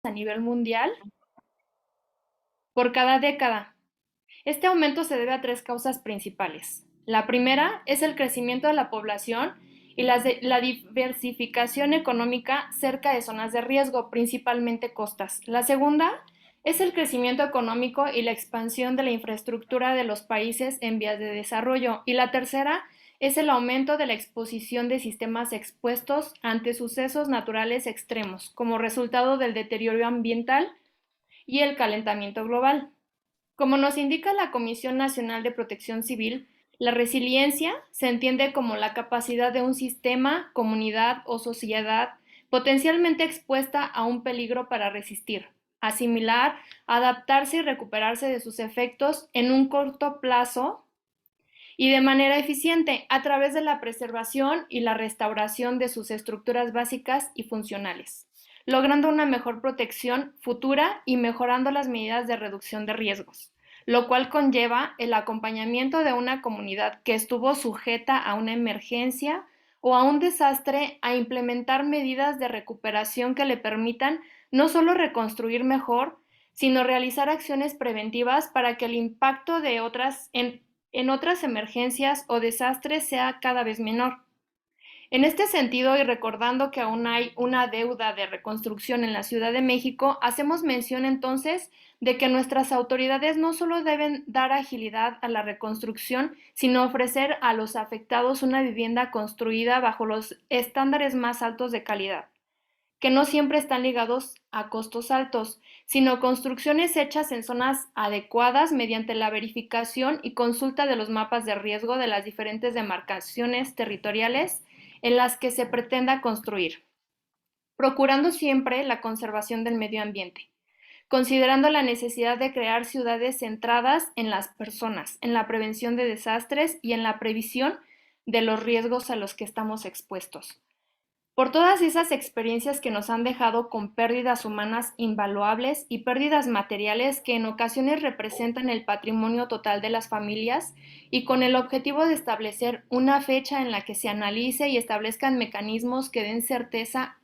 a nivel mundial por cada década. Este aumento se debe a tres causas principales. La primera es el crecimiento de la población y la diversificación económica cerca de zonas de riesgo, principalmente costas. La segunda es el crecimiento económico y la expansión de la infraestructura de los países en vías de desarrollo. Y la tercera es el aumento de la exposición de sistemas expuestos ante sucesos naturales extremos, como resultado del deterioro ambiental y el calentamiento global. Como nos indica la Comisión Nacional de Protección Civil, la resiliencia se entiende como la capacidad de un sistema, comunidad o sociedad potencialmente expuesta a un peligro para resistir, asimilar, adaptarse y recuperarse de sus efectos en un corto plazo y de manera eficiente a través de la preservación y la restauración de sus estructuras básicas y funcionales, logrando una mejor protección futura y mejorando las medidas de reducción de riesgos, lo cual conlleva el acompañamiento de una comunidad que estuvo sujeta a una emergencia o a un desastre a implementar medidas de recuperación que le permitan no solo reconstruir mejor, sino realizar acciones preventivas para que el impacto de en otras emergencias o desastres sea cada vez menor. En este sentido, y recordando que aún hay una deuda de reconstrucción en la Ciudad de México, hacemos mención entonces de que nuestras autoridades no solo deben dar agilidad a la reconstrucción, sino ofrecer a los afectados una vivienda construida bajo los estándares más altos de calidad, que no siempre están ligados a costos altos, sino construcciones hechas en zonas adecuadas mediante la verificación y consulta de los mapas de riesgo de las diferentes demarcaciones territoriales en las que se pretenda construir, procurando siempre la conservación del medio ambiente, considerando la necesidad de crear ciudades centradas en las personas, en la prevención de desastres y en la previsión de los riesgos a los que estamos expuestos. Por todas esas experiencias que nos han dejado con pérdidas humanas invaluables y pérdidas materiales que en ocasiones representan el patrimonio total de las familias, y con el objetivo de establecer una fecha en la que se analice y establezcan mecanismos que den certeza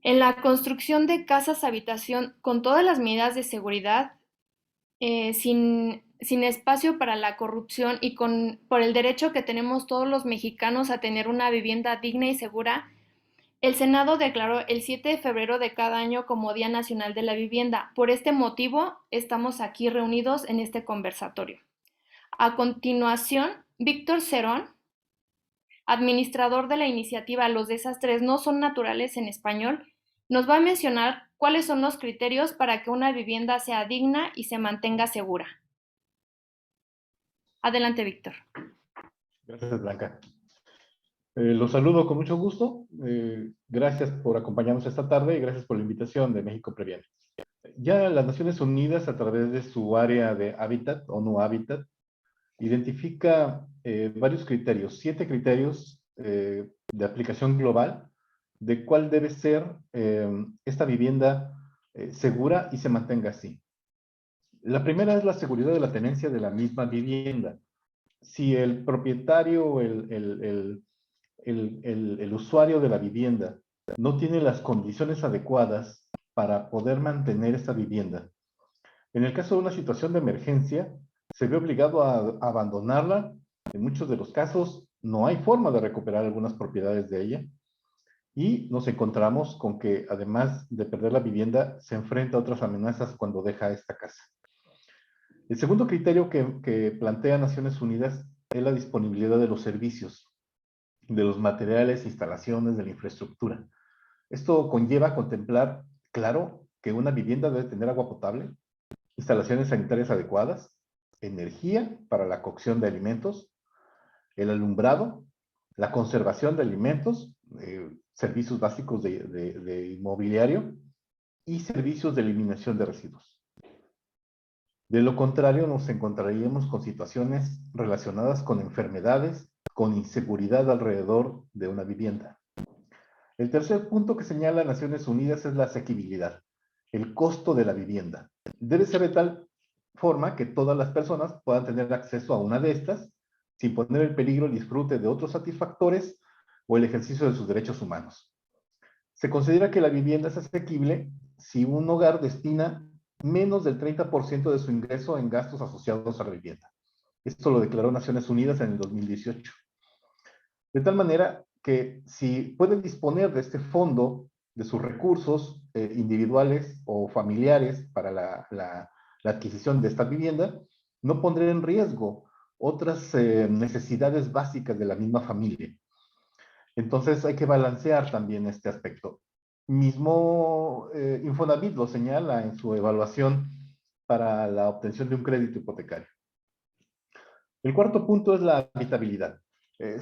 en la construcción de casas habitación con todas las medidas de seguridad, sin espacio para la corrupción y por el derecho que tenemos todos los mexicanos a tener una vivienda digna y segura. El Senado declaró el 7 de febrero de cada año como Día Nacional de la Vivienda. Por este motivo, estamos aquí reunidos en este conversatorio. A continuación, Víctor Cerón, administrador de la iniciativa Los desastres no son naturales en español, nos va a mencionar cuáles son los criterios para que una vivienda sea digna y se mantenga segura. Adelante, Víctor. Gracias, Blanca. Los saludo con mucho gusto. Gracias por acompañarnos esta tarde y gracias por la invitación de México Previene. Ya las Naciones Unidas, a través de su área de hábitat, ONU Habitat, identifica varios criterios, 7 criterios de aplicación global de cuál debe ser esta vivienda segura y se mantenga así. La primera es la seguridad de la tenencia de la misma vivienda. Si el propietario o el usuario de la vivienda no tiene las condiciones adecuadas para poder mantener esta vivienda, en el caso de una situación de emergencia, se ve obligado a abandonarla. En muchos de los casos no hay forma de recuperar algunas propiedades de ella y nos encontramos con que, además de perder la vivienda, se enfrenta a otras amenazas cuando deja esta casa. El segundo criterio que plantea Naciones Unidas es la disponibilidad de los servicios, de los materiales, instalaciones, de la infraestructura. Esto conlleva contemplar, claro, que una vivienda debe tener agua potable, instalaciones sanitarias adecuadas, energía para la cocción de alimentos, el alumbrado, la conservación de alimentos, servicios básicos de inmobiliario y servicios de eliminación de residuos. De lo contrario, nos encontraríamos con situaciones relacionadas con enfermedades, con inseguridad alrededor de una vivienda. El tercer punto que señala Naciones Unidas es la asequibilidad, el costo de la vivienda. Debe ser de tal forma que todas las personas puedan tener acceso a una de estas sin poner en peligro el disfrute de otros satisfactores o el ejercicio de sus derechos humanos. Se considera que la vivienda es asequible si un hogar destina menos del 30% de su ingreso en gastos asociados a la vivienda. Esto lo declaró Naciones Unidas en el 2018. De tal manera que si pueden disponer de este fondo, de sus recursos individuales o familiares para la adquisición de esta vivienda, no pondrá en riesgo otras necesidades básicas de la misma familia. Entonces hay que balancear también este aspecto. Mismo Infonavit lo señala en su evaluación para la obtención de un crédito hipotecario. El cuarto punto es la habitabilidad.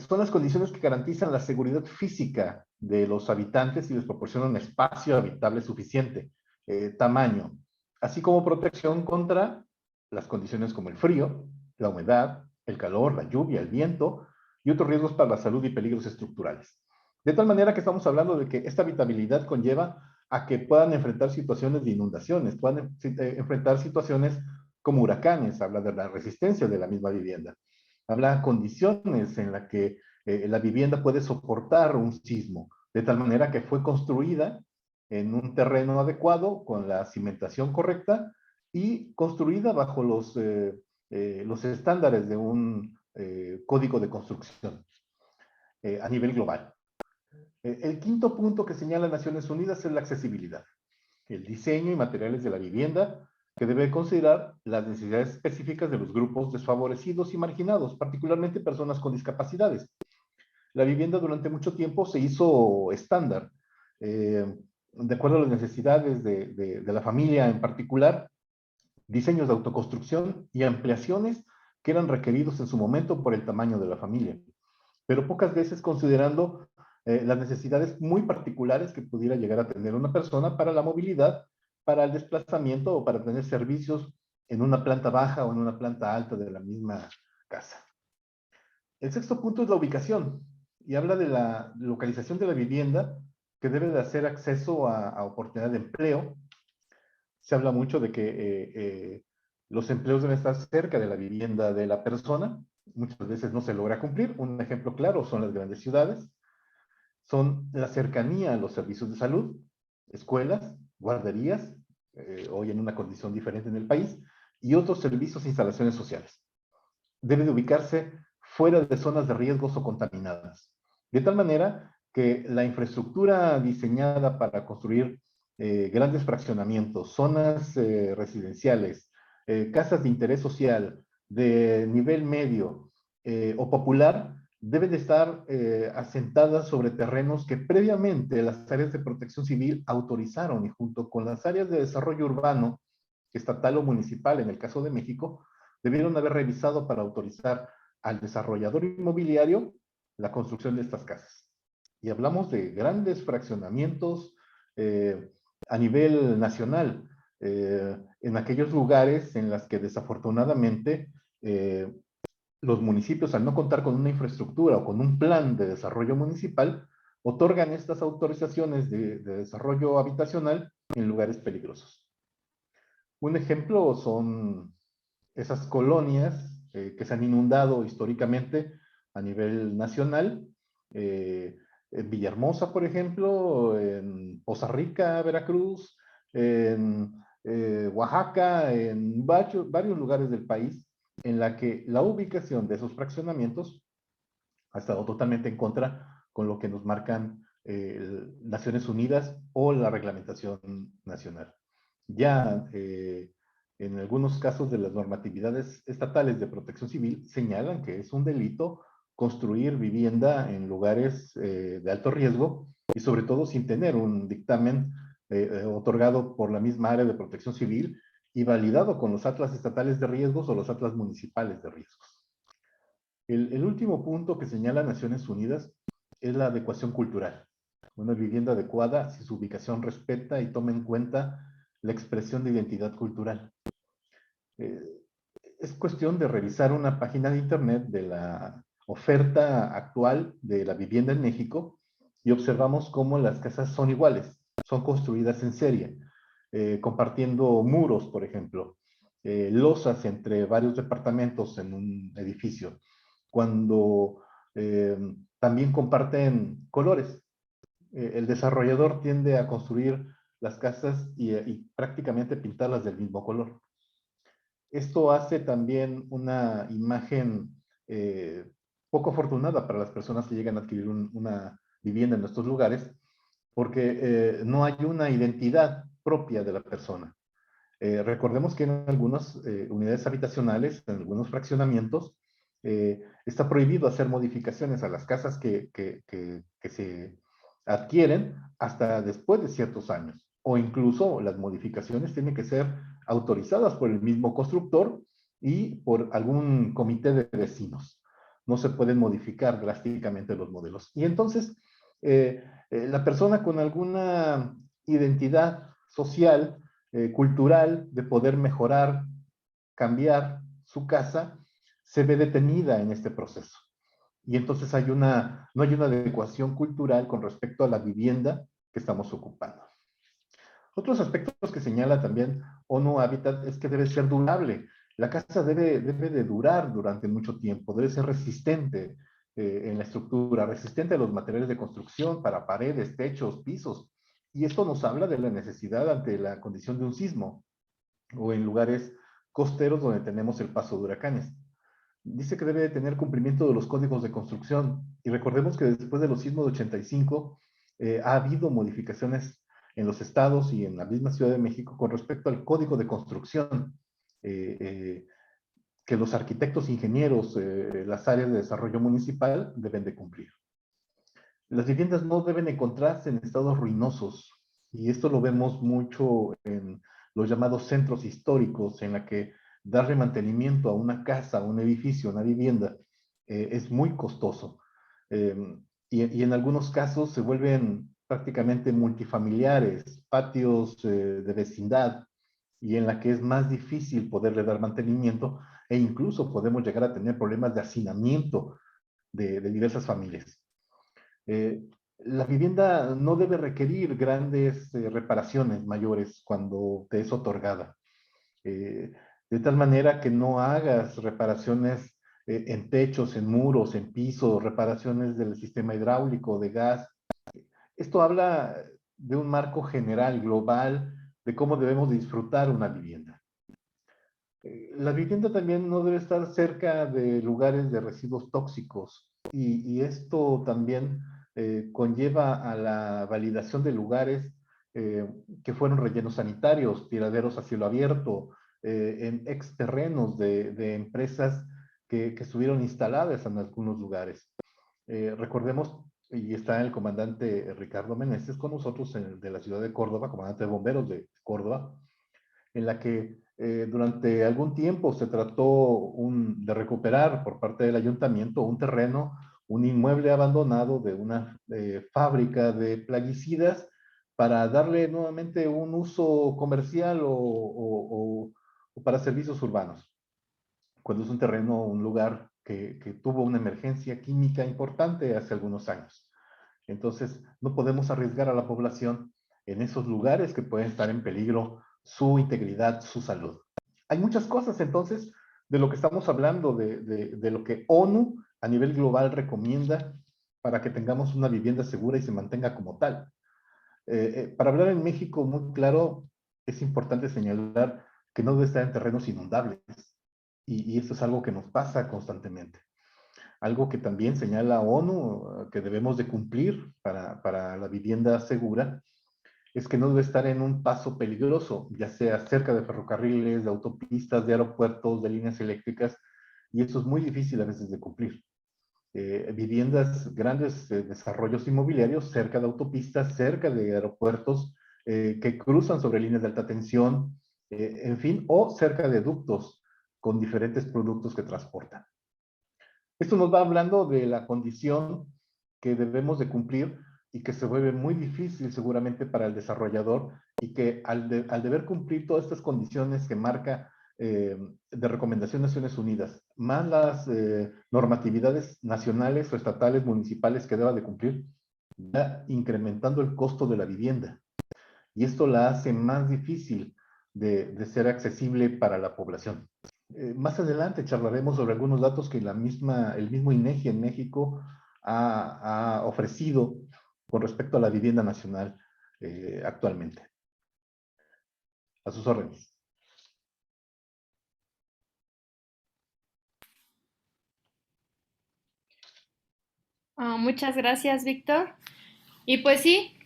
Son las condiciones que garantizan la seguridad física de los habitantes y les proporcionan espacio habitable suficiente, tamaño, así como protección contra las condiciones como el frío, la humedad, el calor, la lluvia, el viento y otros riesgos para la salud y peligros estructurales. De tal manera que estamos hablando de que esta habitabilidad conlleva a que puedan enfrentar situaciones de inundaciones, puedan enfrentar situaciones como huracanes, habla de la resistencia de la misma vivienda, habla de condiciones en las que la vivienda puede soportar un sismo, de tal manera que fue construida en un terreno adecuado, con la cimentación correcta y construida bajo los estándares de un código de construcción a nivel global. El quinto punto que señala Naciones Unidas es la accesibilidad, el diseño y materiales de la vivienda, que debe considerar las necesidades específicas de los grupos desfavorecidos y marginados, particularmente personas con discapacidades. La vivienda durante mucho tiempo se hizo estándar, de acuerdo a las necesidades de la familia en particular, diseños de autoconstrucción y ampliaciones que eran requeridos en su momento por el tamaño de la familia, pero pocas veces considerando las necesidades muy particulares que pudiera llegar a tener una persona para la movilidad, para el desplazamiento o para tener servicios en una planta baja o en una planta alta de la misma casa. El sexto punto es la ubicación y habla de la localización de la vivienda que debe de hacer acceso a oportunidad de empleo. Se habla mucho de que los empleos deben estar cerca de la vivienda de la persona. Muchas veces no se logra cumplir. Un ejemplo claro son las grandes ciudades. Son la cercanía a los servicios de salud, escuelas, guarderías, hoy en una condición diferente en el país, y otros servicios e instalaciones sociales. Debe de ubicarse fuera de zonas de riesgos o contaminadas. De tal manera que la infraestructura diseñada para construir grandes fraccionamientos, zonas residenciales, casas de interés social, de nivel medio o popular, deben de estar asentadas sobre terrenos que previamente las áreas de protección civil autorizaron, y junto con las áreas de desarrollo urbano, estatal o municipal, en el caso de México, debieron haber revisado para autorizar al desarrollador inmobiliario la construcción de estas casas. Y hablamos de grandes fraccionamientos a nivel nacional, en aquellos lugares en los que desafortunadamente los municipios, al no contar con una infraestructura o con un plan de desarrollo municipal, otorgan estas autorizaciones de desarrollo habitacional en lugares peligrosos. Un ejemplo son esas colonias que se han inundado históricamente a nivel nacional, en Villahermosa, por ejemplo, en Poza Rica, Veracruz, en Oaxaca, en varios lugares del país, en la que la ubicación de esos fraccionamientos ha estado totalmente en contra con lo que nos marcan Naciones Unidas o la reglamentación nacional. Ya en algunos casos de las normatividades estatales de protección civil señalan que es un delito construir vivienda en lugares de alto riesgo y sobre todo sin tener un dictamen otorgado por la misma área de protección civil y validado con los atlas estatales de riesgos o los atlas municipales de riesgos. El último punto que señala Naciones Unidas es la adecuación cultural. Una vivienda adecuada si su ubicación respeta y toma en cuenta la expresión de identidad cultural. Es cuestión de revisar una página de internet de la oferta actual de la vivienda en México y observamos cómo las casas son iguales, son construidas en serie, compartiendo muros, por ejemplo, losas entre varios departamentos en un edificio, cuando también comparten colores. El desarrollador tiende a construir las casas y prácticamente pintarlas del mismo color. Esto hace también una imagen poco afortunada para las personas que llegan a adquirir una vivienda en estos lugares, porque no hay una identidad propia de la persona. Recordemos que en algunas unidades habitacionales, en algunos fraccionamientos, está prohibido hacer modificaciones a las casas que se adquieren hasta después de ciertos años. O incluso las modificaciones tienen que ser autorizadas por el mismo constructor y por algún comité de vecinos. No se pueden modificar drásticamente los modelos. Y entonces, la persona con alguna identidad social, cultural, de poder mejorar, cambiar su casa, se ve detenida en este proceso. Y entonces no hay una adecuación cultural con respecto a la vivienda que estamos ocupando. Otros aspectos que señala también ONU Habitat es que debe ser durable. La casa debe de durar durante mucho tiempo, debe ser resistente en la estructura, resistente a los materiales de construcción para paredes, techos, pisos. Y esto nos habla de la necesidad ante la condición de un sismo o en lugares costeros donde tenemos el paso de huracanes. Dice que debe de tener cumplimiento de los códigos de construcción. Y recordemos que después de los sismos de 85 ha habido modificaciones en los estados y en la misma Ciudad de México con respecto al código de construcción eh, eh, que los arquitectos, ingenieros, las áreas de desarrollo municipal deben de cumplir. Las viviendas no deben encontrarse en estados ruinosos, y esto lo vemos mucho en los llamados centros históricos, en la que darle mantenimiento a una casa, a un edificio, a una vivienda, es muy costoso. Eh, y en algunos casos se vuelven prácticamente multifamiliares, patios de vecindad, y en la que es más difícil poderle dar mantenimiento, e incluso podemos llegar a tener problemas de hacinamiento de diversas familias. Eh, la vivienda no debe requerir grandes reparaciones mayores cuando te es otorgada. Eh, de tal manera que no hagas reparaciones en techos, en muros, en pisos, reparaciones del sistema hidráulico, de gas. Esto habla de un marco general, global, de cómo debemos disfrutar una vivienda. La vivienda también no debe estar cerca de lugares de residuos tóxicos, y esto también conlleva a la validación de lugares eh, que fueron rellenos sanitarios, tiraderos a cielo abierto, en exterrenos de empresas que estuvieron instaladas en algunos lugares. Recordemos, y está el comandante Ricardo Meneses con nosotros de la ciudad de Córdoba, comandante de bomberos de Córdoba, en la que durante algún tiempo se trató de recuperar por parte del ayuntamiento un terreno, un inmueble abandonado de una fábrica de plaguicidas, para darle nuevamente un uso comercial o para servicios urbanos, cuando es un terreno, un lugar que tuvo una emergencia química importante hace algunos años. Entonces, no podemos arriesgar a la población en esos lugares que pueden estar en peligro su integridad, su salud. Hay muchas cosas, entonces, de lo que estamos hablando, de lo que ONU a nivel global recomienda para que tengamos una vivienda segura y se mantenga como tal. Para hablar en México muy claro, es importante señalar que no debe estar en terrenos inundables. Y esto es algo que nos pasa constantemente. Algo que también señala ONU que debemos de cumplir para la vivienda segura es que no debe estar en un paso peligroso, ya sea cerca de ferrocarriles, de autopistas, de aeropuertos, de líneas eléctricas, y eso es muy difícil a veces de cumplir. Viviendas, grandes desarrollos inmobiliarios cerca de autopistas, cerca de aeropuertos, que cruzan sobre líneas de alta tensión, en fin, o cerca de ductos con diferentes productos que transportan. Esto nos va hablando de la condición que debemos de cumplir y que se vuelve muy difícil seguramente para el desarrollador, y que al deber cumplir todas estas condiciones que marca de recomendación Naciones Unidas, más las normatividades nacionales o estatales, municipales que deba de cumplir, va incrementando el costo de la vivienda. Y esto la hace más difícil de ser accesible para la población. Más adelante charlaremos sobre algunos datos que el mismo INEGI en México ha ofrecido con respecto a la vivienda nacional actualmente. A sus órdenes. Muchas gracias, Víctor. Y pues sí,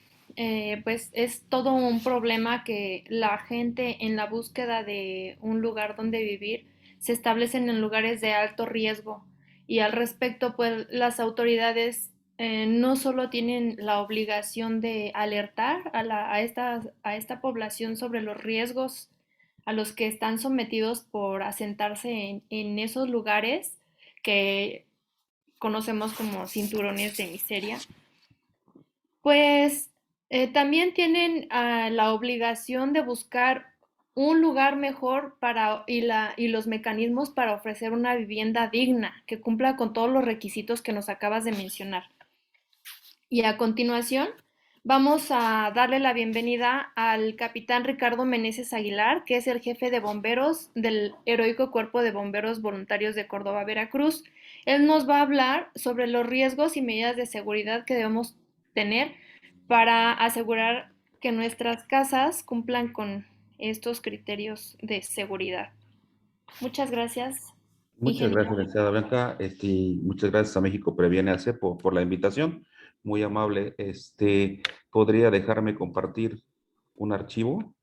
pues es todo un problema que la gente en la búsqueda de un lugar donde vivir se establecen en lugares de alto riesgo. Y al respecto, pues las autoridades no solo tienen la obligación de alertar a esta población sobre los riesgos a los que están sometidos por asentarse en esos lugares que conocemos como cinturones de miseria, pues también tienen la obligación de buscar un lugar mejor y los mecanismos para ofrecer una vivienda digna que cumpla con todos los requisitos que nos acabas de mencionar. Y a continuación vamos a darle la bienvenida al capitán Ricardo Meneses Aguilar, que es el jefe de bomberos del Heroico Cuerpo de Bomberos Voluntarios de Córdoba, Veracruz. Él nos va a hablar sobre los riesgos y medidas de seguridad que debemos tener para asegurar que nuestras casas cumplan con estos criterios de seguridad. Muchas gracias, Muchas ingeniero. gracias, licenciada Blanca. Y muchas gracias a México Previene a CEPO por la invitación. Muy amable. ¿Podría dejarme compartir un archivo?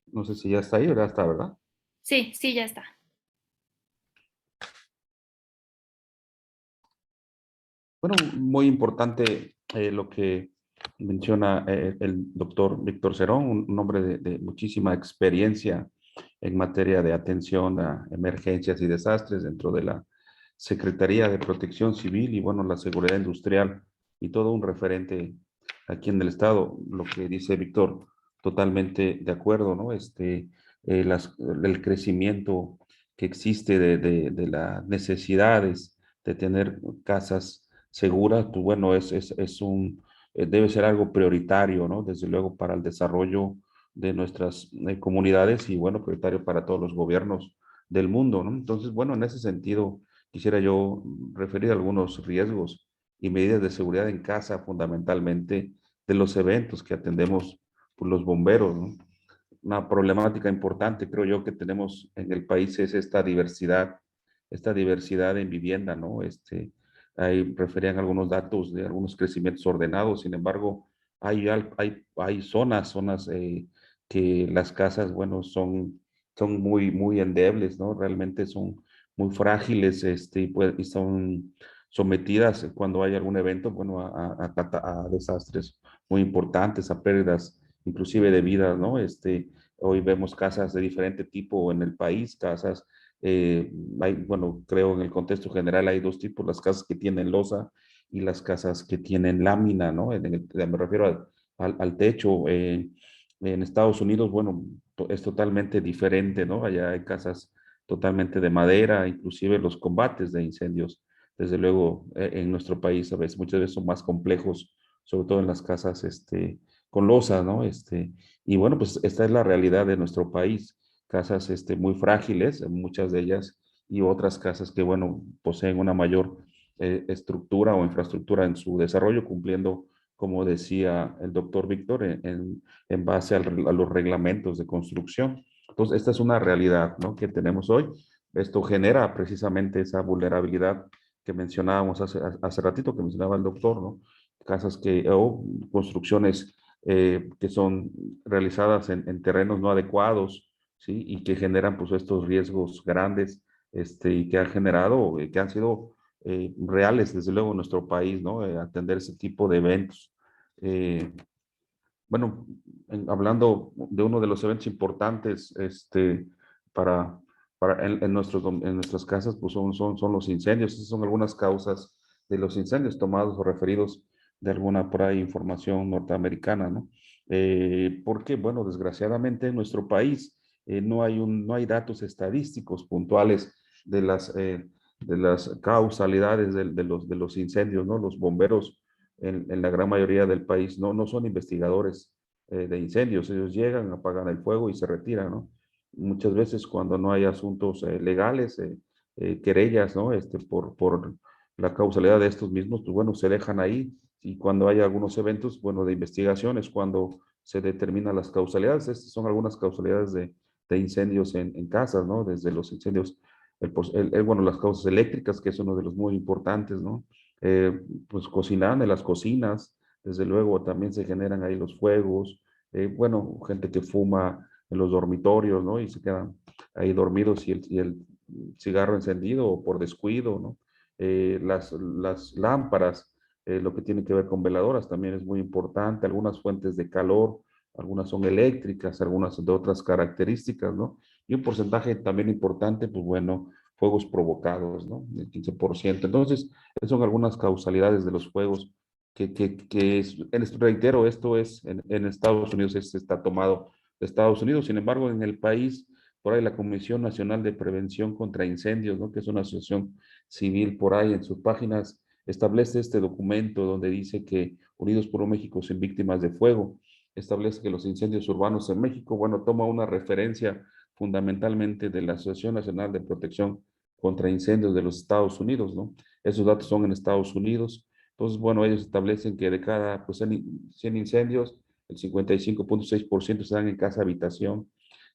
No sé si ya está ahí, ¿verdad? Está, ¿verdad? Sí, sí, ya está. Bueno, muy importante lo que menciona el doctor Víctor Cerón, un hombre de muchísima experiencia en materia de atención a emergencias y desastres dentro de la Secretaría de Protección Civil y, bueno, la seguridad industrial y todo un referente aquí en el Estado. Lo que dice Víctor, totalmente de acuerdo, ¿no? El crecimiento que existe de las necesidades de tener casas seguras, pues bueno, debe ser algo prioritario, ¿no? Desde luego para el desarrollo de nuestras comunidades y, bueno, prioritario para todos los gobiernos del mundo, ¿no? Entonces, bueno, en ese sentido, quisiera yo referir algunos riesgos y medidas de seguridad en casa, fundamentalmente de los eventos que atendemos por los bomberos, ¿no? Una problemática importante, creo yo, que tenemos en el país es esta diversidad en vivienda, ¿no? Ahí referían algunos datos de algunos crecimientos ordenados, sin embargo, hay zonas que las casas, bueno, son muy endebles, ¿no? Realmente son muy frágiles, y son sometidas cuando hay algún evento, bueno, a desastres muy importantes, a pérdidas inclusive de vidas, ¿no? Hoy vemos casas de diferente tipo en el país, bueno, creo en el contexto general hay dos tipos, las casas que tienen losa y las casas que tienen lámina, ¿no? Me refiero al techo. En Estados Unidos, bueno, es totalmente diferente, ¿no? Allá hay casas totalmente de madera, inclusive los combates de incendios, desde luego, en nuestro país muchas veces son más complejos, sobre todo en las casas, con losa, ¿no? Y bueno, pues esta es la realidad de nuestro país. Casas muy frágiles, muchas de ellas, y otras casas que, bueno, poseen una mayor estructura o infraestructura en su desarrollo, cumpliendo, como decía el doctor Víctor, en base a los reglamentos de construcción. Entonces, esta es una realidad, ¿no?, que tenemos hoy. Esto genera precisamente esa vulnerabilidad que mencionábamos hace ratito, que mencionaba el doctor, ¿no? Casas o construcciones que son realizadas en terrenos no adecuados, ¿sí? Y que generan pues estos riesgos grandes, y que han generado, que han sido reales, desde luego, en nuestro país, ¿no? Atender ese tipo de eventos. Eh, bueno, hablando de uno de los eventos importantes, para, en nuestras casas, pues son los incendios. Esas son algunas causas de los incendios tomados o referidos de alguna por ahí información norteamericana, ¿no? Porque, bueno, desgraciadamente en nuestro país no hay datos estadísticos puntuales de las causalidades de los incendios, ¿no? Los bomberos en la gran mayoría del país no son investigadores de incendios, ellos llegan, apagan el fuego y se retiran, ¿no? Muchas veces cuando no hay asuntos legales, querellas, ¿no? Por la causalidad de estos mismos, pues bueno, se dejan ahí y cuando hay algunos eventos, bueno, de investigación es cuando se determinan las causalidades. Estas son algunas causalidades de incendios en casas, ¿no? Desde los incendios, bueno, las causas eléctricas, que es uno de los muy importantes, ¿no? Eh, pues cocinar en las cocinas, desde luego también se generan ahí los fuegos, bueno, gente que fuma en los dormitorios, ¿no? Y se quedan ahí dormidos y el cigarro encendido o por descuido, ¿no? Las lámparas, lo que tiene que ver con veladoras también es muy importante, algunas fuentes de calor, algunas son eléctricas, algunas de otras características, ¿no? Y un porcentaje también importante, pues bueno, fuegos provocados, ¿no? El 15%. Entonces, esas son algunas causalidades de los fuegos reitero, esto es en Estados Unidos, este está tomado de Estados Unidos. Sin embargo, en el país, por ahí la Comisión Nacional de Prevención contra Incendios, ¿no? Que es una asociación civil, por ahí en sus páginas establece este documento donde dice que Unidos por un México sin víctimas de fuego, establece que los incendios urbanos en México, bueno, toma una referencia fundamentalmente de la Asociación Nacional de Protección contra Incendios de los Estados Unidos, ¿no? Esos datos son en Estados Unidos. Entonces, bueno, ellos establecen que de cada pues, 100 incendios, el 55.6% se dan en casa habitación,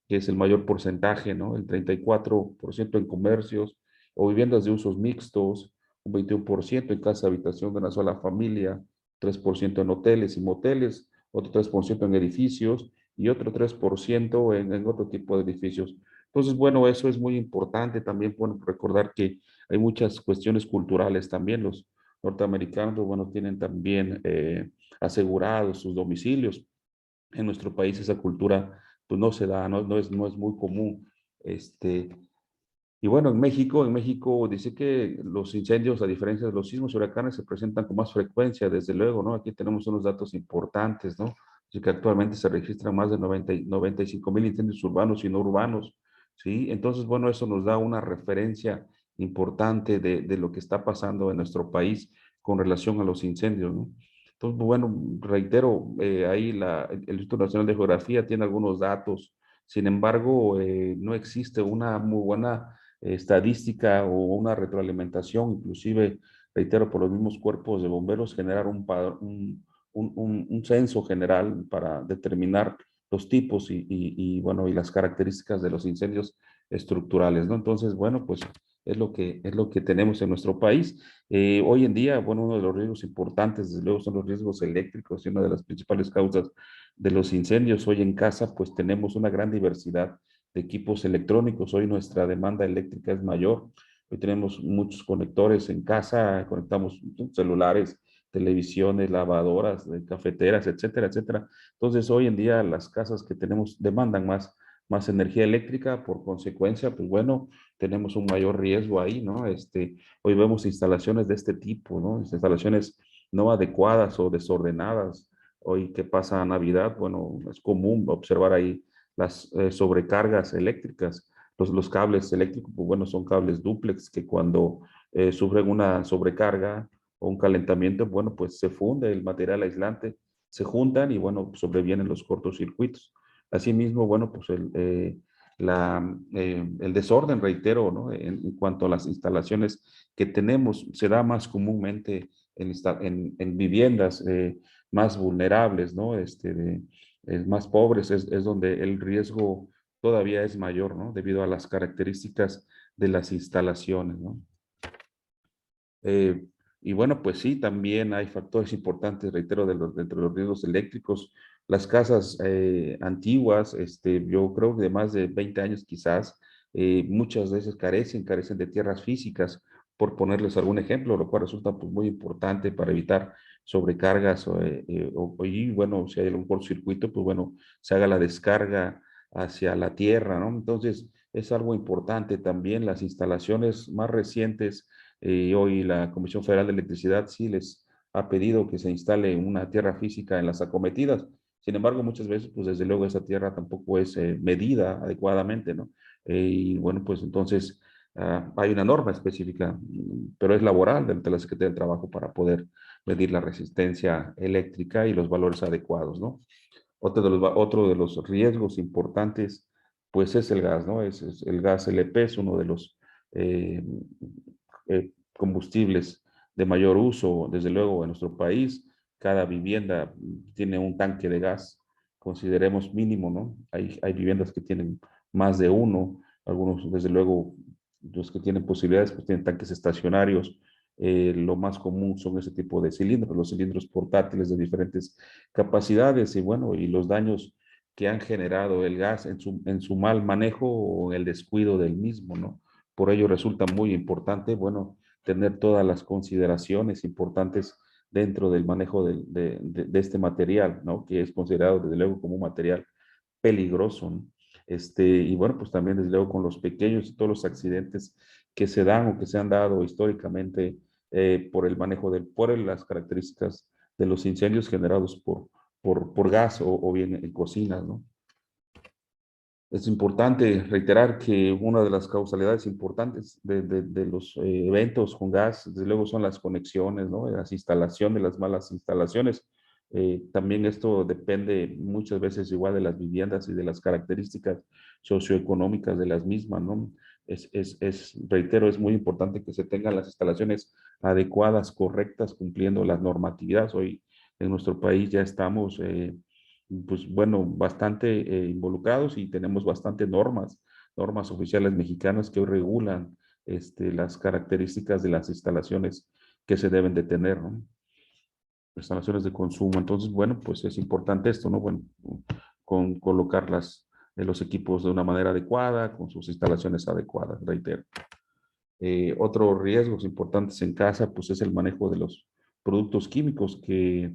que es el mayor porcentaje, ¿no? El 34% en comercios o viviendas de usos mixtos, un 21% en casa habitación de una sola familia, 3% en hoteles y moteles, otro 3% en edificios y otro 3% en otro tipo de edificios. Entonces, bueno, eso es muy importante también, bueno, recordar que hay muchas cuestiones culturales también. Los norteamericanos, bueno, tienen también asegurados sus domicilios. En nuestro país esa cultura pues no se da, no es muy común. Este, y bueno, en México dice que los incendios, a diferencia de los sismos y huracanes, se presentan con más frecuencia, desde luego, ¿no? Aquí tenemos unos datos importantes, ¿no? Así que actualmente se registran más de 95,000 incendios urbanos y no urbanos, ¿sí? Entonces, bueno, eso nos da una referencia importante de lo que está pasando en nuestro país con relación a los incendios, ¿no? Entonces, bueno, reitero, ahí el Instituto Nacional de Geografía tiene algunos datos, sin embargo, no existe una muy buena estadística o una retroalimentación, inclusive, reitero, por los mismos cuerpos de bomberos, generar un censo general para determinar los tipos bueno, y las características de los incendios estructurales, ¿no? Entonces, bueno, pues es lo que tenemos en nuestro país. Hoy en día, bueno, uno de los riesgos importantes, desde luego, son los riesgos eléctricos y una de las principales causas de los incendios. Hoy en casa, pues tenemos una gran diversidad de equipos electrónicos. Hoy nuestra demanda eléctrica es mayor. Hoy tenemos muchos conectores en casa, conectamos celulares, televisiones, lavadoras, cafeteras, etcétera, etcétera. Entonces, hoy en día las casas que tenemos demandan más energía eléctrica, por consecuencia, pues bueno, tenemos un mayor riesgo ahí, ¿no? Hoy vemos instalaciones de este tipo, ¿no? Instalaciones no adecuadas o desordenadas. Hoy que pasa Navidad, bueno, es común observar ahí las sobrecargas eléctricas. Los cables eléctricos, pues bueno, son cables dúplex que cuando sufren una sobrecarga o un calentamiento, bueno, pues se funde el material aislante, se juntan y bueno, sobrevienen los cortocircuitos. Asimismo, bueno, pues el desorden, reitero, ¿no? En cuanto a las instalaciones que tenemos, se da más comúnmente en viviendas más vulnerables, ¿no? Más pobres, es donde el riesgo todavía es mayor, ¿no? Debido a las características de las instalaciones, ¿no? Eh, y bueno, pues sí, también hay factores importantes, reitero, dentro de los riesgos eléctricos. Las casas antiguas, yo creo que de más de 20 años quizás, muchas veces carecen de tierras físicas, por ponerles algún ejemplo, lo cual resulta pues, muy importante para evitar sobrecargas y bueno, si hay algún cortocircuito, pues bueno, se haga la descarga hacia la tierra, ¿no? Entonces, es algo importante también las instalaciones más recientes. Hoy la Comisión Federal de Electricidad sí les ha pedido que se instale una tierra física en las acometidas. Sin embargo, muchas veces, pues desde luego esa tierra tampoco es medida adecuadamente, ¿no? Y bueno, pues entonces hay una norma específica, pero es laboral de la Secretaría del Trabajo para poder medir la resistencia eléctrica y los valores adecuados, ¿no? Otro de los riesgos importantes, pues es el gas, ¿no? El gas LP es uno eh, combustibles de mayor uso, desde luego en nuestro país, cada vivienda tiene un tanque de gas, consideremos mínimo, ¿no? Hay viviendas que tienen más de uno, algunos, desde luego, los que tienen posibilidades, pues tienen tanques estacionarios. Lo más común son ese tipo de cilindros, los cilindros portátiles de diferentes capacidades y bueno, y los daños que han generado el gas en su mal manejo o en el descuido del mismo, ¿no? Por ello resulta muy importante, bueno, tener todas las consideraciones importantes dentro del manejo de este material, ¿no? Que es considerado desde luego como un material peligroso, ¿no? Y bueno, pues también desde luego con los pequeños y todos los accidentes que se dan o que se han dado históricamente por el manejo por las características de los incendios generados por gas o bien en cocinas, ¿no? Es importante reiterar que una de las causalidades importantes de los eventos con gas, desde luego, son las conexiones, ¿no? Las instalaciones, las malas instalaciones. También esto depende muchas veces igual de las viviendas y de las características socioeconómicas de las mismas, ¿no? Reitero, es muy importante que se tengan las instalaciones adecuadas, correctas, cumpliendo las normatividades. Hoy en nuestro país ya estamos pues bueno, bastante involucrados y tenemos bastante normas oficiales mexicanas que hoy regulan las características de las instalaciones que se deben de tener, ¿no? Instalaciones de consumo. Entonces, bueno, pues es importante esto, ¿no? Bueno, colocar los equipos de una manera adecuada, con sus instalaciones adecuadas, reitero. Otros riesgos importantes en casa, pues es el manejo de los productos químicos, que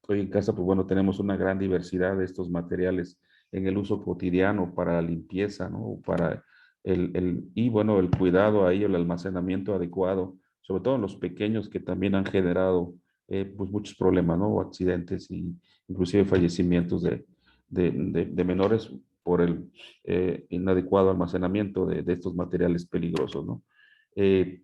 hoy en casa, pues bueno, tenemos una gran diversidad de estos materiales en el uso cotidiano para la limpieza, ¿no? Para y bueno, el cuidado ahí, el almacenamiento adecuado, sobre todo en los pequeños que también han generado pues muchos problemas, ¿no? Accidentes y inclusive fallecimientos de menores por el inadecuado almacenamiento de estos materiales peligrosos, ¿no?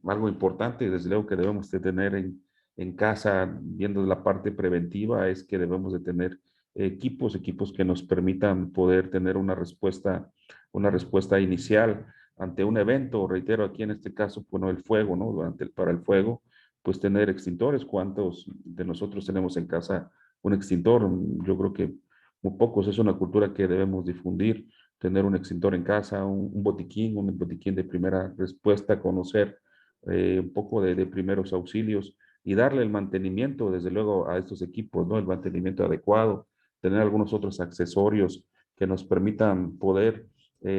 Algo importante, desde luego, que debemos de tener en casa, viendo la parte preventiva, es que debemos de tener equipos que nos permitan poder tener una respuesta inicial ante un evento. Reitero, aquí en este caso, bueno, el fuego, ¿no? Para el fuego, pues tener extintores. ¿Cuántos de nosotros tenemos en casa un extintor? Yo creo que muy pocos. Es una cultura que debemos difundir, tener un extintor en casa, un botiquín de primera respuesta, conocer un poco de primeros auxilios y darle el mantenimiento, desde luego, a estos equipos, ¿no? El mantenimiento adecuado, tener algunos otros accesorios que nos permitan poder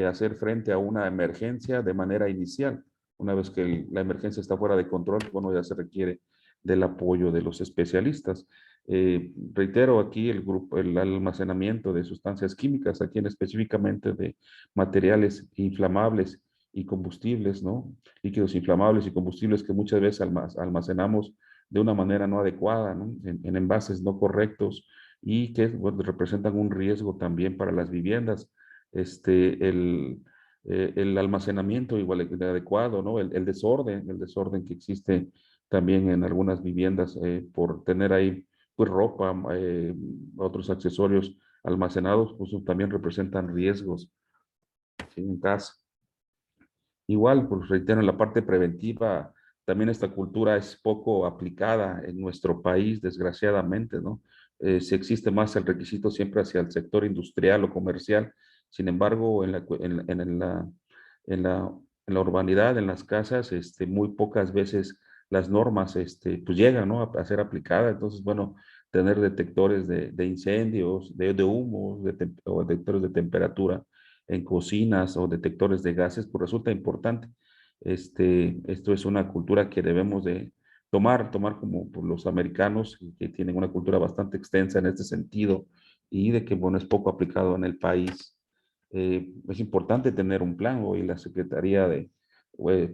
hacer frente a una emergencia de manera inicial. Una vez que la emergencia está fuera de control, bueno, ya se requiere del apoyo de los especialistas. Reitero aquí el almacenamiento de sustancias químicas, aquí en específicamente de materiales inflamables y combustibles, ¿no? Líquidos inflamables y combustibles que muchas veces almacenamos de una manera no adecuada, ¿no? En envases no correctos y que bueno, representan un riesgo también para las viviendas. Este, el, el almacenamiento igual adecuado, ¿no? El desorden que existe también en algunas viviendas por tener ahí pues ropa, otros accesorios almacenados, pues también representan riesgos, ¿sí? En casa. Igual, pues reitero, en la parte preventiva, también esta cultura es poco aplicada en nuestro país, desgraciadamente, ¿no? Si existe más el requisito siempre hacia el sector industrial o comercial. Sin embargo, en la, en la urbanidad, en las casas, muy pocas veces las normas, pues llegan, ¿no? A ser aplicadas. Entonces, bueno, tener detectores de incendios, de humos, o detectores de temperatura en cocinas o detectores de gases, pues resulta importante. Esto es una cultura que debemos de tomar como por los americanos, que tienen una cultura bastante extensa en este sentido y de que, bueno, es poco aplicado en el país. Es importante tener un plan. Hoy la Secretaría de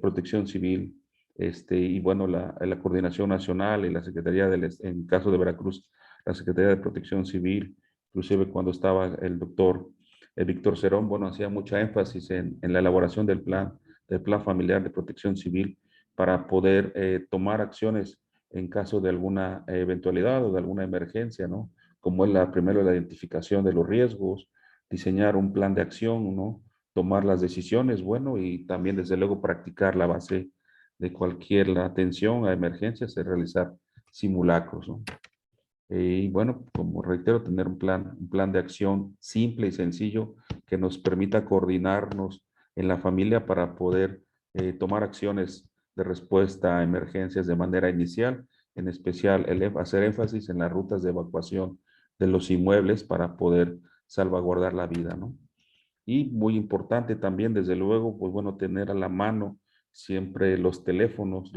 Protección Civil, y bueno, la Coordinación Nacional y la Secretaría en caso de Veracruz, la Secretaría de Protección Civil, inclusive cuando estaba el doctor Víctor Cerón, bueno, hacía mucha énfasis en la elaboración del plan familiar de protección civil para poder tomar acciones en caso de alguna eventualidad o de alguna emergencia, ¿no? Como es primero la identificación de los riesgos, diseñar un plan de acción, ¿no? tomar las decisiones, bueno, y también desde luego practicar la base de cualquier atención a emergencias, es realizar simulacros, ¿no? Y bueno, como reitero, tener un plan de acción simple y sencillo que nos permita coordinarnos en la familia para poder tomar acciones de respuesta a emergencias de manera inicial, en especial hacer énfasis en las rutas de evacuación de los inmuebles para poder salvaguardar la vida, ¿no? Y muy importante también, desde luego, pues bueno, tener a la mano siempre los teléfonos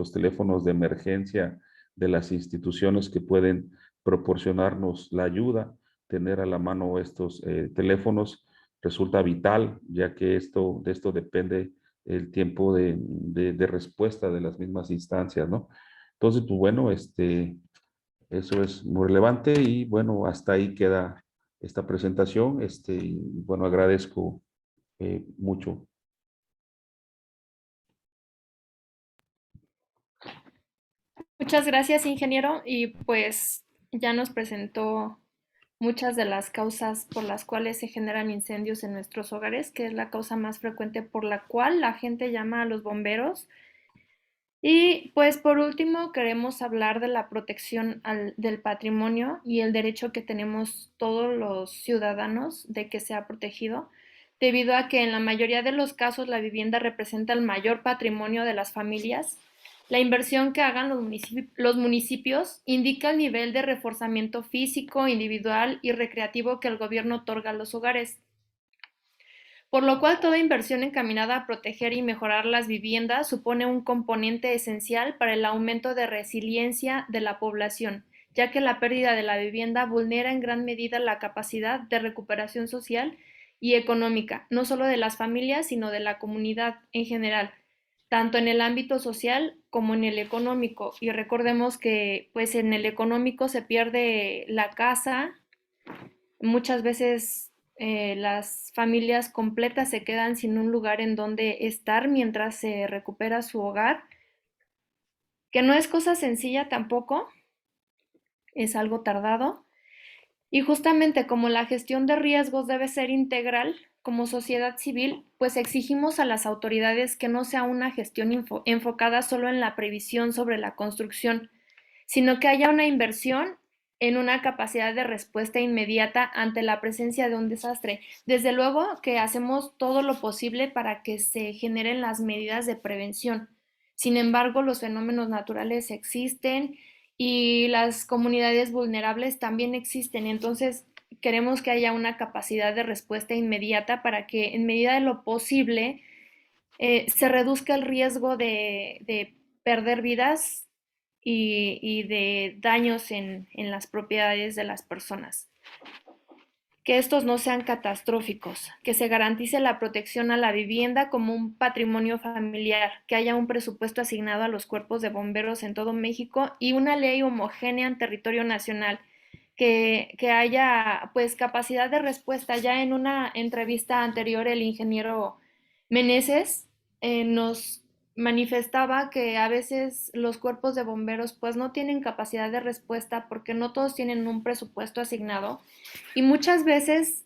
de emergencia de las instituciones que pueden proporcionarnos la ayuda. Tener a la mano estos teléfonos resulta vital, ya que de esto depende el tiempo de respuesta de las mismas instancias, ¿no? Entonces, pues bueno, eso es muy relevante y bueno, hasta ahí queda esta presentación. Y bueno, agradezco mucho. Muchas gracias, ingeniero, y pues ya nos presentó muchas de las causas por las cuales se generan incendios en nuestros hogares, que es la causa más frecuente por la cual la gente llama a los bomberos. Y pues por último queremos hablar de la protección del patrimonio y el derecho que tenemos todos los ciudadanos de que sea protegido, debido a que en la mayoría de los casos la vivienda representa el mayor patrimonio de las familias. La inversión que hagan los municipios indica el nivel de reforzamiento físico, individual y recreativo que el gobierno otorga a los hogares, por lo cual toda inversión encaminada a proteger y mejorar las viviendas supone un componente esencial para el aumento de resiliencia de la población, ya que la pérdida de la vivienda vulnera en gran medida la capacidad de recuperación social y económica, no solo de las familias, sino de la comunidad en general, tanto en el ámbito social como en el económico. Y recordemos que pues en el económico se pierde la casa. Muchas veces las familias completas se quedan sin un lugar en donde estar mientras se recupera su hogar, que no es cosa sencilla tampoco, es algo tardado. Y justamente como la gestión de riesgos debe ser integral, como sociedad civil, pues exigimos a las autoridades que no sea una gestión enfocada solo en la previsión sobre la construcción, sino que haya una inversión en una capacidad de respuesta inmediata ante la presencia de un desastre. Desde luego que hacemos todo lo posible para que se generen las medidas de prevención. Sin embargo, los fenómenos naturales existen y las comunidades vulnerables también existen. Entonces, queremos que haya una capacidad de respuesta inmediata para que, en medida de lo posible, se reduzca el riesgo de perder vidas y de daños en las propiedades de las personas. Que estos no sean catastróficos, que se garantice la protección a la vivienda como un patrimonio familiar, que haya un presupuesto asignado a los cuerpos de bomberos en todo México y una ley homogénea en territorio nacional, que haya pues capacidad de respuesta. Ya en una entrevista anterior el ingeniero Meneses nos manifestaba que a veces los cuerpos de bomberos pues no tienen capacidad de respuesta porque no todos tienen un presupuesto asignado y muchas veces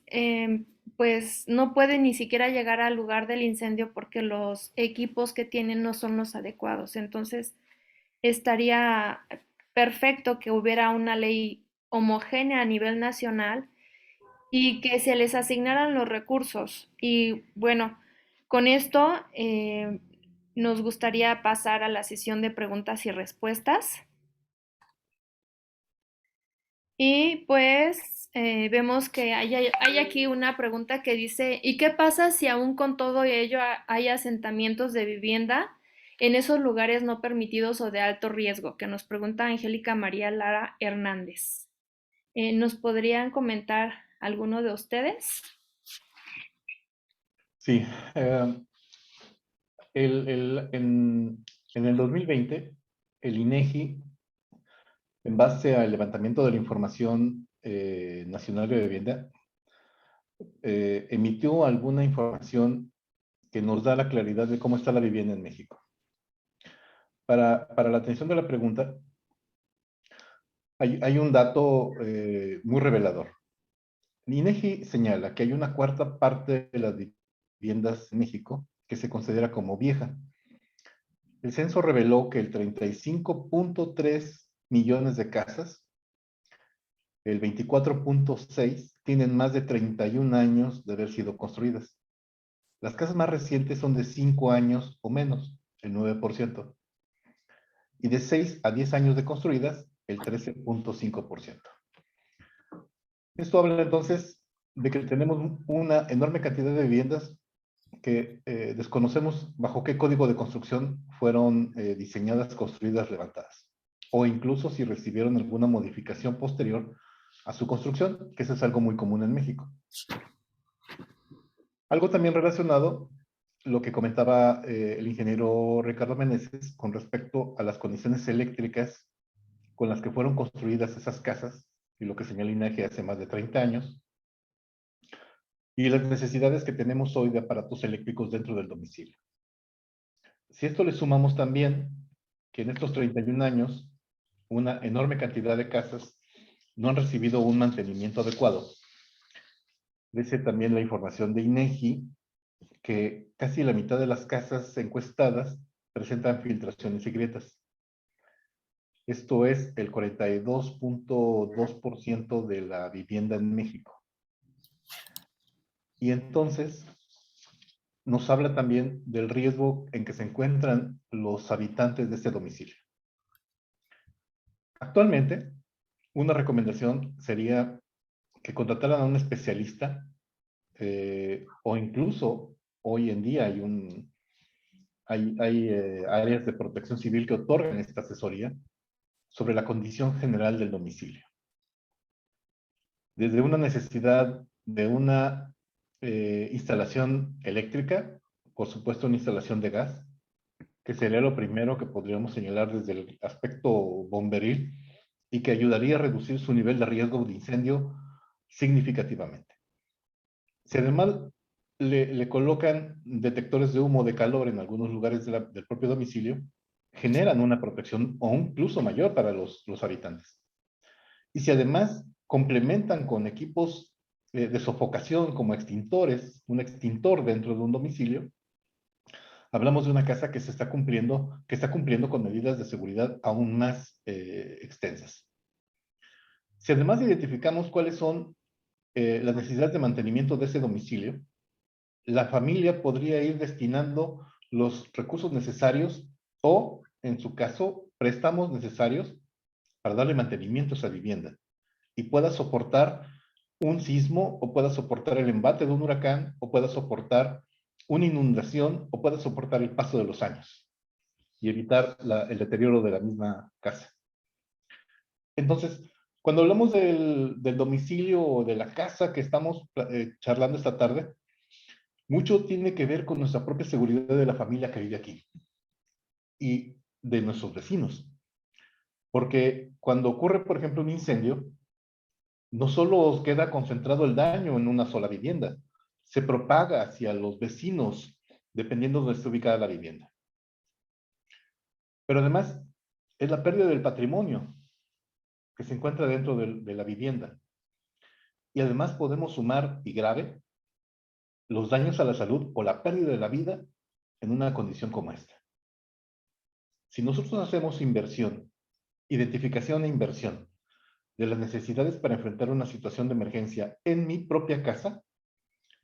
pues no pueden ni siquiera llegar al lugar del incendio porque los equipos que tienen no son los adecuados. Entonces estaría perfecto que hubiera una ley homogénea a nivel nacional y que se les asignaran los recursos. Y bueno, con esto nos gustaría pasar a la sesión de preguntas y respuestas. Y pues vemos que hay aquí una pregunta que dice, ¿y qué pasa si aún con todo ello hay asentamientos de vivienda en esos lugares no permitidos o de alto riesgo? Que nos pregunta Angélica María Lara Hernández. ¿Nos podrían comentar alguno de ustedes? Sí, eh, en el 2020, el INEGI, en base al levantamiento de la información nacional de vivienda, emitió alguna información que nos da la claridad de cómo está la vivienda en México. Para la atención de la pregunta, hay un dato muy revelador. El INEGI señala que hay una cuarta parte de las viviendas en México que se considera como vieja. El censo reveló que el 35.3 millones de casas, el 24.6, tienen más de 31 años de haber sido construidas. Las casas más recientes son de 5 años o menos, el 9%. Y de 6 a 10 años de construidas, el 13.5%. Esto habla entonces de que tenemos una enorme cantidad de viviendas que desconocemos bajo qué código de construcción fueron diseñadas, construidas, levantadas. O incluso si recibieron alguna modificación posterior a su construcción, que eso es algo muy común en México. Algo también relacionado, lo que comentaba el ingeniero Ricardo Meneses con respecto a las condiciones eléctricas con las que fueron construidas esas casas, y lo que señala INAGE hace más de 30 años, y las necesidades que tenemos hoy de aparatos eléctricos dentro del domicilio. Si esto le sumamos también que en estos 31 años una enorme cantidad de casas no han recibido un mantenimiento adecuado. Dice también la información de INEGI que casi la mitad de las casas encuestadas presentan filtraciones y grietas. Esto es el 42.2% de la vivienda en México. Y entonces nos habla también del riesgo en que se encuentran los habitantes de este domicilio. Actualmente, una recomendación sería que contrataran a un especialista o incluso hoy en día hay áreas de protección civil que otorgan esta asesoría sobre la condición general del domicilio. Desde una necesidad de una instalación eléctrica, por supuesto una instalación de gas, que sería lo primero que podríamos señalar desde el aspecto bomberil y que ayudaría a reducir su nivel de riesgo de incendio significativamente. Si además le colocan detectores de humo de calor en algunos lugares del propio domicilio, generan una protección o incluso mayor para los habitantes. Y si además complementan con equipos de sofocación como extintores, un extintor dentro de un domicilio, hablamos de una casa que está cumpliendo con medidas de seguridad aún más extensas. Si además identificamos cuáles son las necesidades de mantenimiento de ese domicilio, la familia podría ir destinando los recursos necesarios o, en su caso, préstamos necesarios para darle mantenimiento a esa vivienda y pueda soportar un sismo o pueda soportar el embate de un huracán o pueda soportar una inundación o pueda soportar el paso de los años y evitar el deterioro de la misma casa. Entonces, cuando hablamos del domicilio o de la casa que estamos charlando esta tarde, mucho tiene que ver con nuestra propia seguridad de la familia que vive aquí y de nuestros vecinos. Porque cuando ocurre, por ejemplo, un incendio, no solo queda concentrado el daño en una sola vivienda, se propaga hacia los vecinos, dependiendo de donde esté ubicada la vivienda. Pero además, es la pérdida del patrimonio que se encuentra dentro de la vivienda. Y además podemos sumar, y grave, los daños a la salud o la pérdida de la vida en una condición como esta. Si nosotros hacemos inversión, identificación e inversión de las necesidades para enfrentar una situación de emergencia en mi propia casa,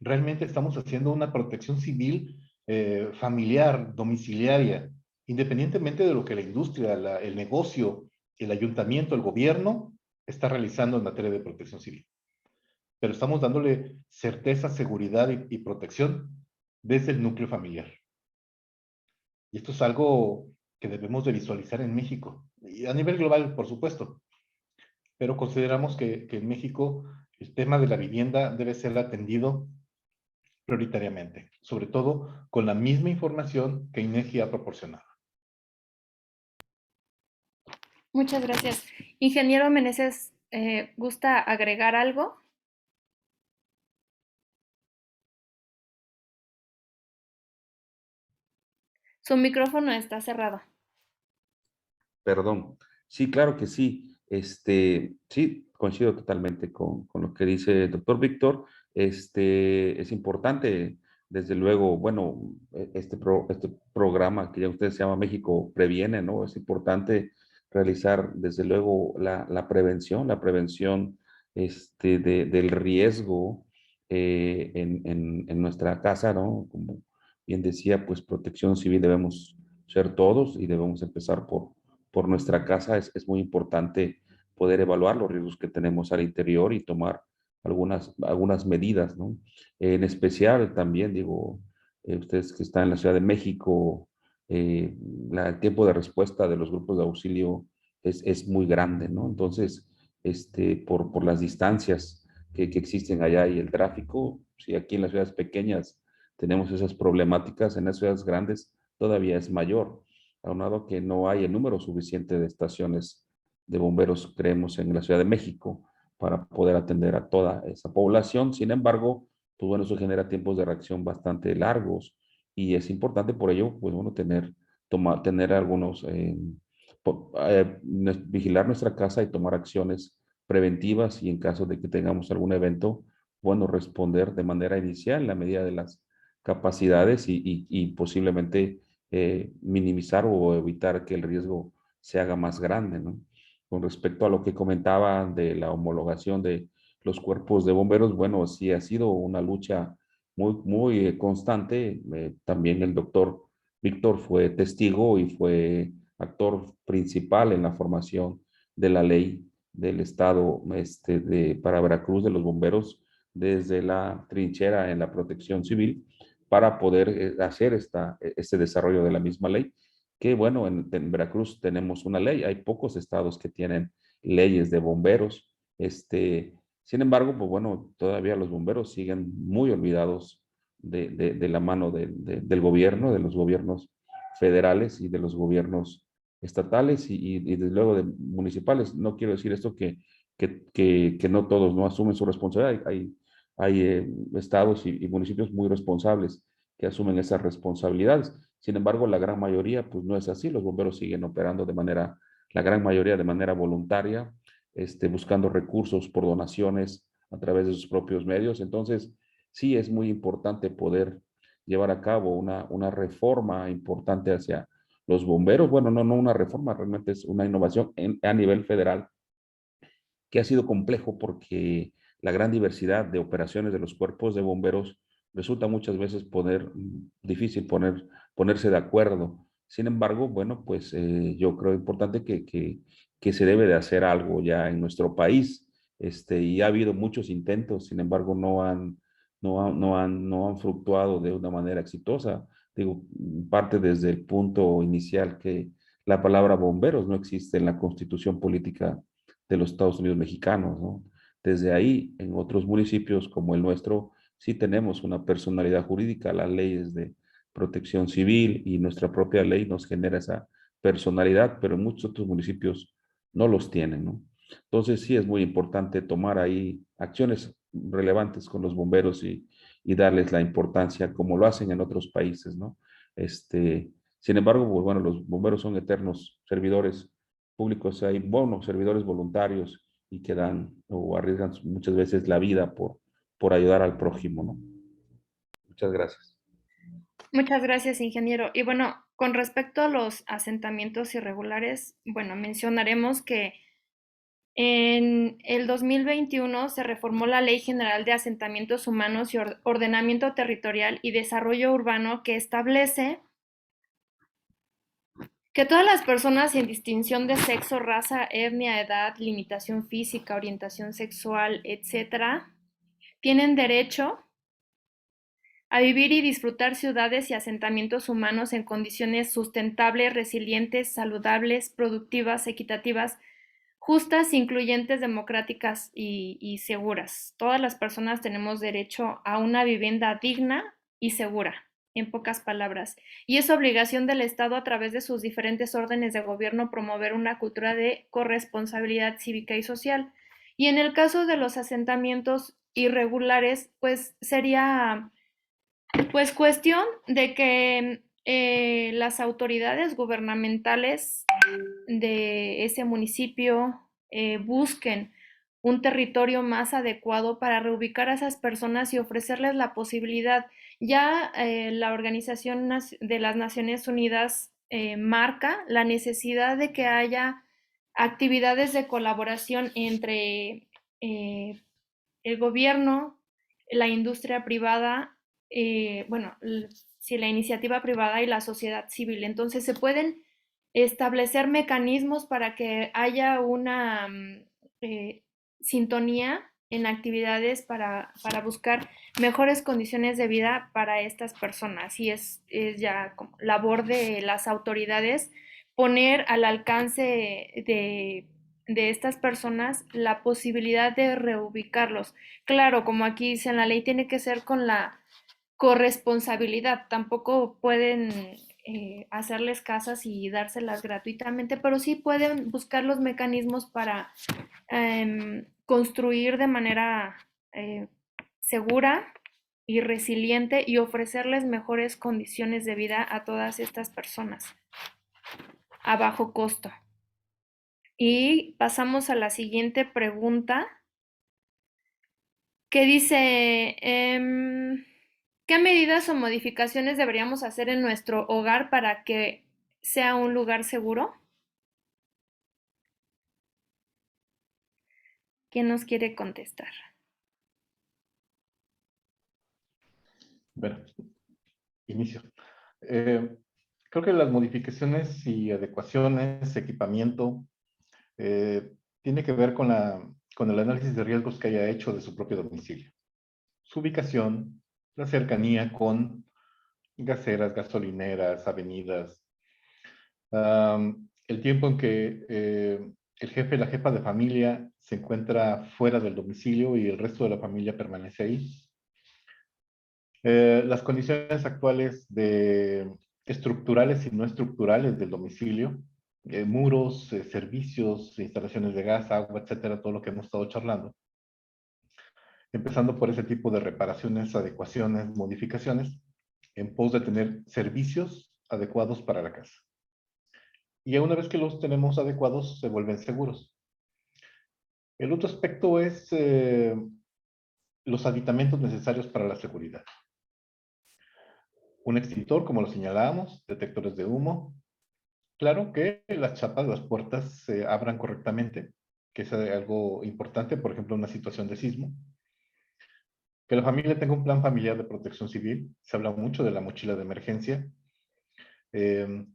realmente estamos haciendo una protección civil familiar, domiciliaria, independientemente de lo que la industria, el negocio, el ayuntamiento, el gobierno está realizando en materia de protección civil. Pero estamos dándole certeza, seguridad y protección desde el núcleo familiar. Y esto es algo que debemos de visualizar en México, y a nivel global, por supuesto. Pero consideramos que en México el tema de la vivienda debe ser atendido prioritariamente, sobre todo con la misma información que INEGI ha proporcionado. Muchas gracias. Ingeniero Meneses, ¿gusta agregar algo? Su micrófono está cerrado. Perdón. Sí, claro que sí. Sí, coincido totalmente con lo que dice el doctor Víctor. Es importante desde luego, bueno, este programa que ya ustedes se llama México Previene, ¿no? Es importante realizar, desde luego, la prevención del riesgo en nuestra casa, ¿no? Como bien decía, pues protección civil debemos ser todos y debemos empezar por nuestra casa. Es muy importante poder evaluar los riesgos que tenemos al interior y tomar algunas medidas, ¿no? En especial también, digo, ustedes que están en la Ciudad de México, eh, el tiempo de respuesta de los grupos de auxilio es muy grande, ¿no? Entonces, por las distancias que existen allá y el tráfico, si aquí en las ciudades pequeñas tenemos esas problemáticas, en las ciudades grandes todavía es mayor, aunado que no hay el número suficiente de estaciones de bomberos, creemos, en la Ciudad de México para poder atender a toda esa población. Sin embargo, pues bueno, eso genera tiempos de reacción bastante largos y es importante por ello, pues bueno, tener algunos, vigilar nuestra casa y tomar acciones preventivas y en caso de que tengamos algún evento, bueno, responder de manera inicial en la medida de las capacidades y posiblemente minimizar o evitar que el riesgo se haga más grande, ¿no? Con respecto a lo que comentaba de la homologación de los cuerpos de bomberos, bueno, sí ha sido una lucha muy constante. También el doctor Víctor fue testigo y fue actor principal en la formación de la ley del Estado para Veracruz de los bomberos desde la trinchera en la protección civil para poder hacer este desarrollo de la misma ley. Que bueno, en Veracruz tenemos una ley, hay pocos estados que tienen leyes de bomberos. Sin embargo, pues bueno, todavía los bomberos siguen muy olvidados de la mano del gobierno, de los gobiernos federales y de los gobiernos estatales y desde luego de municipales. No quiero decir esto que no todos no asumen su responsabilidad. Hay estados y municipios muy responsables que asumen esas responsabilidades. Sin embargo, la gran mayoría, pues no es así. Los bomberos siguen operando la gran mayoría de manera voluntaria, buscando recursos por donaciones a través de sus propios medios. Entonces, sí es muy importante poder llevar a cabo una reforma importante hacia los bomberos. Bueno, no una reforma, realmente es una innovación a nivel federal que ha sido complejo porque la gran diversidad de operaciones de los cuerpos de bomberos resulta muchas veces difícil ponerse de acuerdo. Sin embargo, bueno, pues yo creo importante que se debe de hacer algo ya en nuestro país. Y ha habido muchos intentos, sin embargo, no han fructuado de una manera exitosa. Digo, parte desde el punto inicial que la palabra bomberos no existe en la constitución política de los Estados Unidos mexicanos, ¿no? Desde ahí, en otros municipios como el nuestro, sí tenemos una personalidad jurídica, las leyes de protección civil y nuestra propia ley nos genera esa personalidad, pero en muchos otros municipios no los tienen, ¿no? Entonces sí es muy importante tomar ahí acciones relevantes con los bomberos y darles la importancia como lo hacen en otros países, ¿no? Sin embargo, pues bueno, los bomberos son eternos servidores públicos, hay buenos servidores voluntarios y que dan o arriesgan muchas veces la vida por ayudar al prójimo, ¿no? Muchas gracias. Muchas gracias, ingeniero. Y bueno, con respecto a los asentamientos irregulares, bueno, mencionaremos que en el 2021 se reformó la Ley General de Asentamientos Humanos y Ordenamiento Territorial y Desarrollo Urbano que establece que todas las personas sin distinción de sexo, raza, etnia, edad, limitación física, orientación sexual, etcétera, tienen derecho a vivir y disfrutar ciudades y asentamientos humanos en condiciones sustentables, resilientes, saludables, productivas, equitativas, justas, incluyentes, democráticas y seguras. Todas las personas tenemos derecho a una vivienda digna y segura, en pocas palabras. Y es obligación del Estado, a través de sus diferentes órdenes de gobierno, promover una cultura de corresponsabilidad cívica y social. Y en el caso de los asentamientos irregulares, pues sería pues cuestión de que las autoridades gubernamentales de ese municipio busquen un territorio más adecuado para reubicar a esas personas y ofrecerles la posibilidad, Ya la Organización de las Naciones Unidas marca la necesidad de que haya actividades de colaboración entre el gobierno, la industria privada, bueno, sí, la iniciativa privada y la sociedad civil. Entonces se pueden establecer mecanismos para que haya una eh, sintonía en actividades para buscar mejores condiciones de vida para estas personas. Y es ya como labor de las autoridades poner al alcance de estas personas la posibilidad de reubicarlos. Claro, como aquí dice en la ley, tiene que ser con la corresponsabilidad. Tampoco pueden hacerles casas y dárselas gratuitamente, pero sí pueden buscar los mecanismos para construir de manera segura y resiliente y ofrecerles mejores condiciones de vida a todas estas personas a bajo costo. Y pasamos a la siguiente pregunta, que dice, ¿qué medidas o modificaciones deberíamos hacer en nuestro hogar para que sea un lugar seguro? ¿Quién nos quiere contestar? Bueno, inicio. Creo que las modificaciones y adecuaciones, equipamiento, tiene que ver con el análisis de riesgos que haya hecho de su propio domicilio. Su ubicación, la cercanía con gaseras, gasolineras, avenidas, el tiempo en que el jefe, la jefa de familia se encuentra fuera del domicilio y el resto de la familia permanece ahí. Las condiciones actuales estructurales y no estructurales del domicilio, muros, servicios, instalaciones de gas, agua, etcétera, todo lo que hemos estado charlando. Empezando por ese tipo de reparaciones, adecuaciones, modificaciones, en pos de tener servicios adecuados para la casa. Y una vez que los tenemos adecuados, se vuelven seguros. El otro aspecto es los aditamentos necesarios para la seguridad. Un extintor, como lo señalábamos, detectores de humo. Claro que las chapas, las puertas se abran correctamente, que es algo importante, por ejemplo, en una situación de sismo. Que la familia tenga un plan familiar de protección civil. Se habla mucho de la mochila de emergencia. Eh,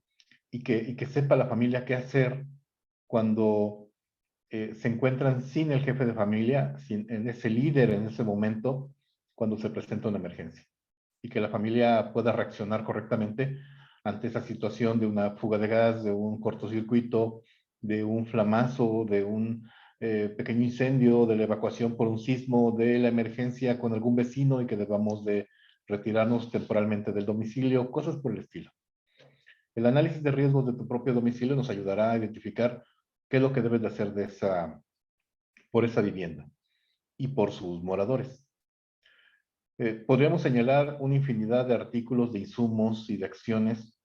y que sepa la familia qué hacer cuando se encuentran sin el jefe de familia, sin en ese líder en ese momento, cuando se presenta una emergencia. Y que la familia pueda reaccionar correctamente ante esa situación de una fuga de gas, de un cortocircuito, de un flamazo, de un pequeño incendio, de la evacuación por un sismo, de la emergencia con algún vecino y que debamos de retirarnos temporalmente del domicilio, cosas por el estilo. El análisis de riesgos de tu propio domicilio nos ayudará a identificar qué es lo que debes de hacer por esa vivienda y por sus moradores. Podríamos señalar una infinidad de artículos, de insumos y de acciones,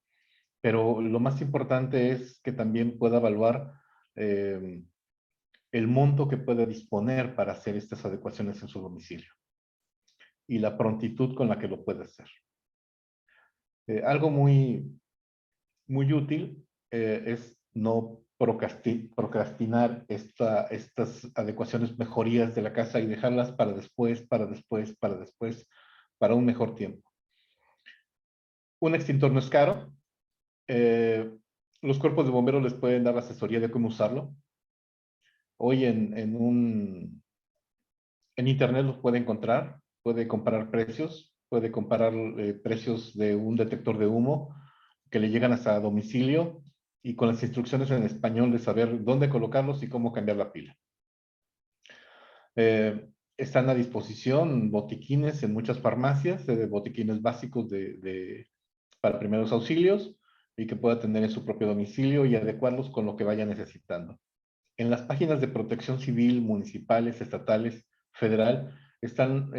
pero lo más importante es que también pueda evaluar el monto que puede disponer para hacer estas adecuaciones en su domicilio y la prontitud con la que lo puede hacer. Algo muy útil es no procrastinar estas adecuaciones, mejorías de la casa y dejarlas para después, para un mejor tiempo. Un extintor no es caro. Los cuerpos de bomberos les pueden dar la asesoría de cómo usarlo. Hoy en internet los puede encontrar, puede comparar precios, puede comparar precios de un detector de humo que le llegan hasta domicilio y con las instrucciones en español de saber dónde colocarlos y cómo cambiar la pila. Están a disposición botiquines en muchas farmacias, botiquines básicos para primeros auxilios y que pueda tener en su propio domicilio y adecuarlos con lo que vaya necesitando. En las páginas de protección civil, municipales, estatales, federal, están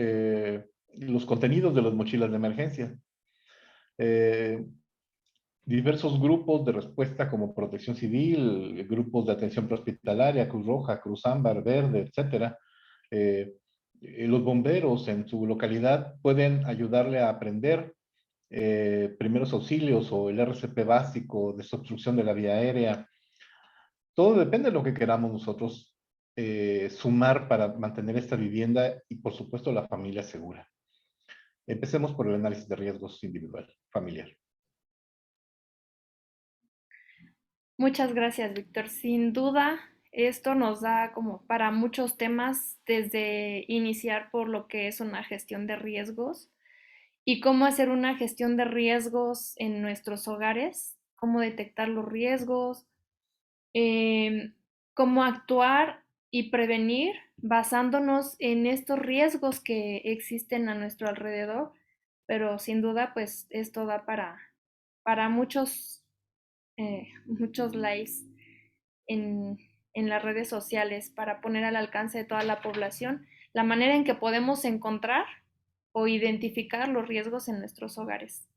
los contenidos de las mochilas de emergencia. Diversos grupos de respuesta como Protección Civil, grupos de atención prehospitalaria, Cruz Roja, Cruz Ámbar, Verde, etcétera, Los bomberos en su localidad pueden ayudarle a aprender primeros auxilios o el RCP básico, desobstrucción de la vía aérea. Todo depende de lo que queramos nosotros sumar para mantener esta vivienda y, por supuesto, la familia segura. Empecemos por el análisis de riesgos individual, familiar. Muchas gracias, Víctor. Sin duda, esto nos da como para muchos temas, desde iniciar por lo que es una gestión de riesgos y cómo hacer una gestión de riesgos en nuestros hogares, cómo detectar los riesgos, em, cómo actuar y prevenir basándonos en estos riesgos que existen a nuestro alrededor, pero sin duda, pues esto da para muchos lives en, en las redes sociales para poner al alcance de toda la población la manera en que podemos encontrar o identificar los riesgos en nuestros hogares.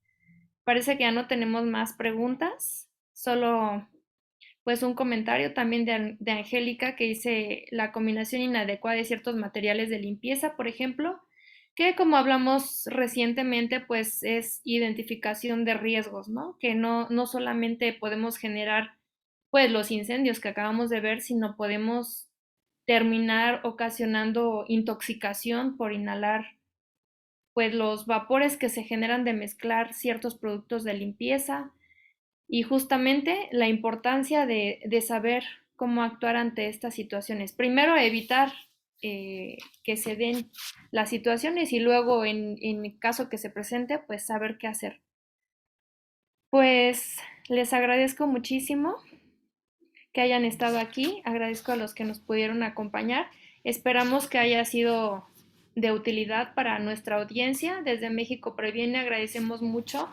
Parece que ya no tenemos más preguntas, solo pues un comentario también de Angélica que dice la combinación inadecuada de ciertos materiales de limpieza, por ejemplo, que como hablamos recientemente, pues es identificación de riesgos, ¿no? Que no solamente podemos generar pues los incendios que acabamos de ver, sino podemos terminar ocasionando intoxicación por inhalar pues los vapores que se generan de mezclar ciertos productos de limpieza y justamente la importancia de saber cómo actuar ante estas situaciones. Primero, evitar que se den las situaciones y luego, en caso que se presente, pues saber qué hacer. Pues les agradezco muchísimo que hayan estado aquí, agradezco a los que nos pudieron acompañar. Esperamos que haya sido de utilidad para nuestra audiencia. Desde México Previene agradecemos mucho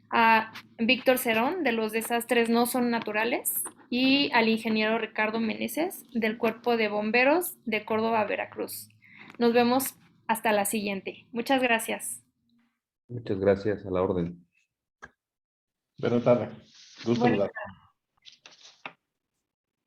a Víctor Cerón de Los Desastres No Son Naturales y al ingeniero Ricardo Meneses del Cuerpo de Bomberos de Córdoba, Veracruz. Nos vemos hasta la siguiente. Muchas gracias. Muchas gracias, a la orden. Buenas tardes. Gusto Buenas saludar. tardes.